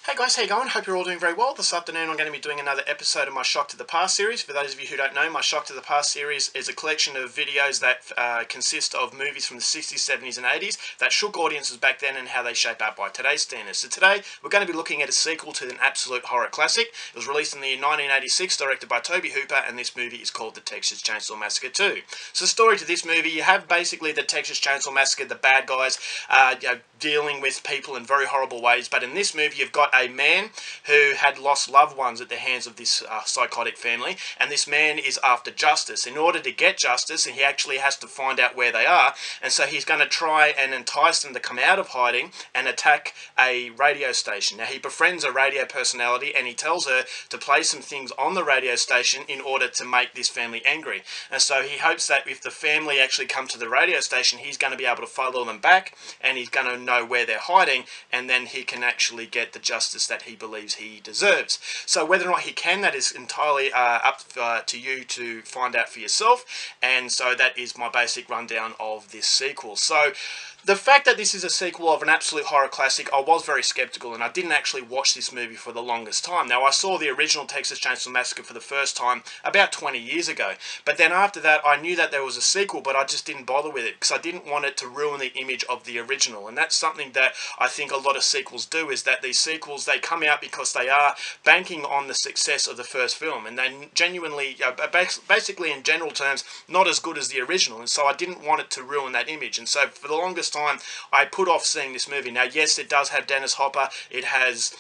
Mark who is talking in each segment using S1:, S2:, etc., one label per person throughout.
S1: Hey guys, how you going? Hope you're all doing very well. This afternoon I'm going to be doing another episode of my Shock to the Past series. For those of you who don't know, my Shock to the Past series is a collection of videos that consist of movies from the 60s, 70s and 80s that shook audiences back then and how they shape up by today's standards. So today we're going to be looking at a sequel to an absolute horror classic. It was released in the year 1986, directed by Tobe Hooper, and this movie is called The Texas Chainsaw Massacre 2. So the story to this movie, you have basically the Texas Chainsaw Massacre, the bad guys, dealing with people in very horrible ways, but in this movie you've got a man who had lost loved ones at the hands of this psychotic family, and this man is after justice. In order to get justice, he actually has to find out where they are, and so he's going to try and entice them to come out of hiding and attack a radio station. Now he befriends a radio personality and he tells her to play some things on the radio station in order to make this family angry, and so he hopes that if the family actually come to the radio station, he's going to be able to follow them back and he's going to know where they're hiding, and then he can actually get the justice that he believes he deserves. So whether or not he can, that is entirely up to you to find out for yourself, and so that is my basic rundown of this sequel. So the fact that this is a sequel of an absolute horror classic, I was very skeptical, and I didn't actually watch this movie for the longest time. Now, I saw the original Texas Chainsaw Massacre for the first time about 20 years ago, but then after that, I knew that there was a sequel, but I just didn't bother with it, because I didn't want it to ruin the image of the original, and that's something that I think a lot of sequels do, is that these sequels, they come out because they are banking on the success of the first film, and they genuinely, basically in general terms, not as good as the original, and so I didn't want it to ruin that image, and so for the longest time I put off seeing this movie. Now yes, it does have Dennis Hopper, it has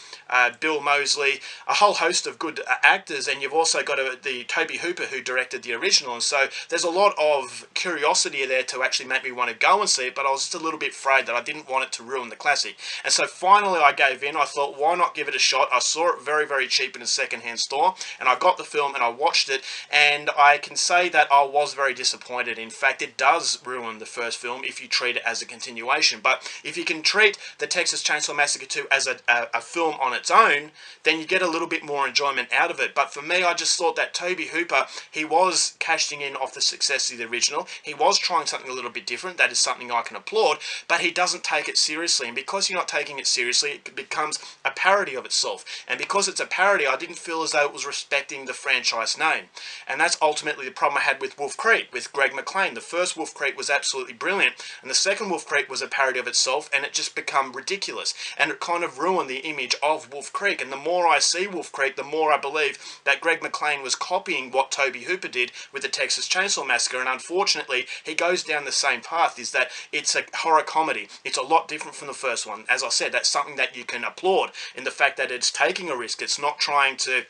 S1: Bill Moseley, a whole host of good actors, and you've also got the Tobe Hooper who directed the original, and so there's a lot of curiosity there to actually make me want to go and see it, but I was just a little bit afraid that I didn't want it to ruin the classic, and so finally I gave in. I thought, why not give it a shot? I saw it very, very cheap in a second-hand store, and I got the film and I watched it, and I can say that I was very disappointed. In fact, it does ruin the first film if you treat it as a continuation, but if you can treat the Texas Chainsaw Massacre 2 as a film on its own, then you get a little bit more enjoyment out of it. But for me, I just thought that Tobe Hooper, he was cashing in off the success of the original. He was trying something a little bit different. That is something I can applaud, but he doesn't take it seriously, and because you're not taking it seriously, it becomes a parody of itself, and because it's a parody, I didn't feel as though it was respecting the franchise name, and that's ultimately the problem I had with Wolf Creek, with Greg McLean. The first Wolf Creek was absolutely brilliant, and the second Wolf Creek was a parody of itself, and it just become ridiculous, and it kind of ruined the image of Wolf Creek. And the more I see Wolf Creek, the more I believe that Greg McLean was copying what Tobe Hooper did with the Texas Chainsaw Massacre, and unfortunately he goes down the same path, is that it's a horror comedy. It's a lot different from the first one. As I said, that's something that you can applaud in the fact that it's taking a risk. It's not trying to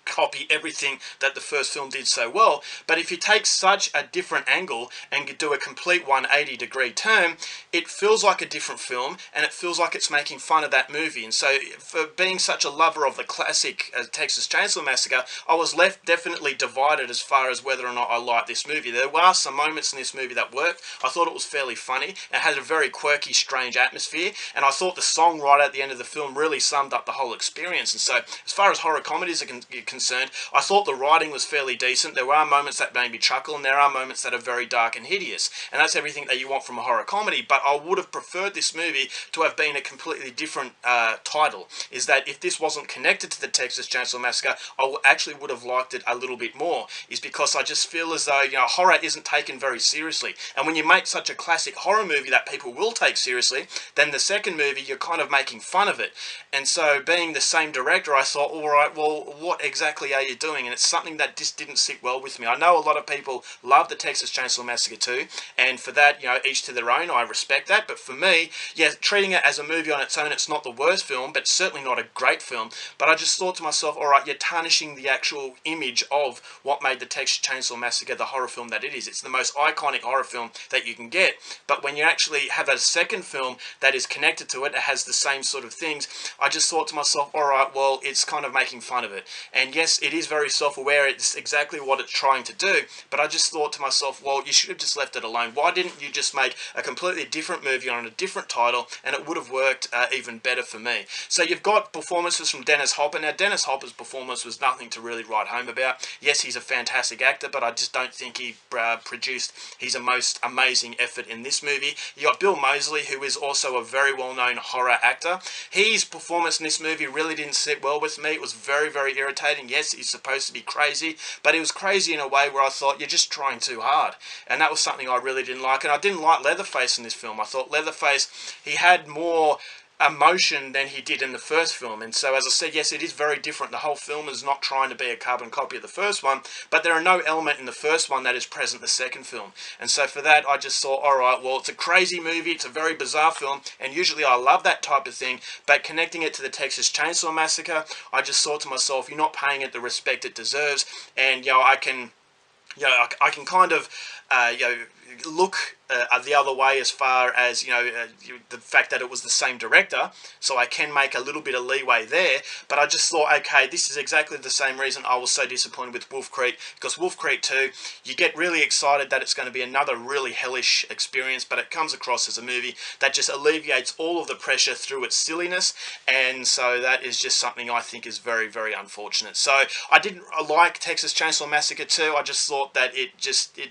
S1: copy everything that the first film did so well, but if you take such a different angle and you do a complete 180-degree turn, it feels like a different film, and it feels like it's making fun of that movie. And so for being such a lover of the classic Texas Chainsaw Massacre, I was left definitely divided as far as whether or not I liked this movie. There were some moments in this movie that worked. I thought it was fairly funny. It had a very quirky, strange atmosphere, and I thought the song right at the end of the film really summed up the whole experience. And so as far as horror comedies are concerned, I thought the writing was fairly decent. There are moments that made me chuckle, and there are moments that are very dark and hideous, and that's everything that you want from a horror comedy. But I would have preferred this movie to have been a completely different title, is that if this wasn't connected to the Texas Chainsaw Massacre, I actually would have liked it a little bit more, is because I just feel as though, horror isn't taken very seriously, and when you make such a classic horror movie that people will take seriously, then the second movie you're kind of making fun of it. And so being the same director, I thought, alright, well, what exactly are you doing? And it's something that just didn't sit well with me. I know a lot of people love the Texas Chainsaw Massacre 2, and for that, each to their own, I respect that, but for me, yeah, treating it as a movie on its own, it's not the worst film, but certainly not a great film. But I just thought to myself, alright, you're tarnishing the actual image of what made the Texas Chainsaw Massacre the horror film that it is. It's the most iconic horror film that you can get, but when you actually have a second film that is connected to it, it has the same sort of things, I just thought to myself, alright, well, it's kind of making fun of it. And yes, it is very self-aware, it's exactly what it's trying to do, but I just thought to myself, well, you should have just left it alone. Why didn't you just make a completely different movie on a different title, and it would have worked even better for me. So you've got performances from Dennis Hopper. Now, Dennis Hopper's performance was nothing to really write home about. Yes, he's a fantastic actor, but I just don't think he produced his most amazing effort in this movie. You got Bill Moseley, who is also a very well-known horror actor. His performance in this movie really didn't sit well with me. It was very, very irritating. Yes, he's supposed to be crazy, but he was crazy in a way where I thought, you're just trying too hard. And that was something I really didn't like. And I didn't like Leatherface in this film. I thought Leatherface, he had more emotion than he did in the first film. And so, as I said, yes, it is very different. The whole film is not trying to be a carbon copy of the first one, but there are no element in the first one that is present in the second film. And so for that, I just thought, alright, well, it's a crazy movie, it's a very bizarre film, and usually I love that type of thing, but connecting it to the Texas Chainsaw Massacre, I just thought to myself, you're not paying it the respect it deserves. And I can kind of look the other way as far as the fact that it was the same director, so I can make a little bit of leeway there. But I just thought, okay, this is exactly the same reason I was so disappointed with Wolf Creek, because Wolf Creek 2, you get really excited that it's going to be another really hellish experience, but it comes across as a movie that just alleviates all of the pressure through its silliness, and so that is just something I think is very, very unfortunate. So I didn't like Texas Chainsaw Massacre 2. I just thought that it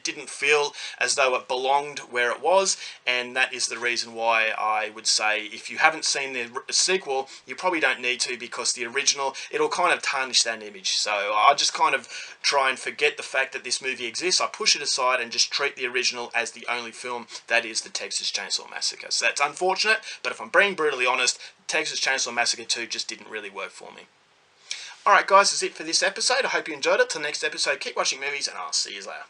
S1: didn't feel as though it belonged where it was, and that is the reason why I would say if you haven't seen the sequel, you probably don't need to, because the original, it'll kind of tarnish that image. So I just kind of try and forget the fact that this movie exists. I push it aside and just treat the original as the only film that is the Texas Chainsaw Massacre. So that's unfortunate, but if I'm being brutally honest, Texas Chainsaw Massacre 2 just didn't really work for me. Alright guys, that's it for this episode. I hope you enjoyed it. Till next episode, keep watching movies, and I'll see you later.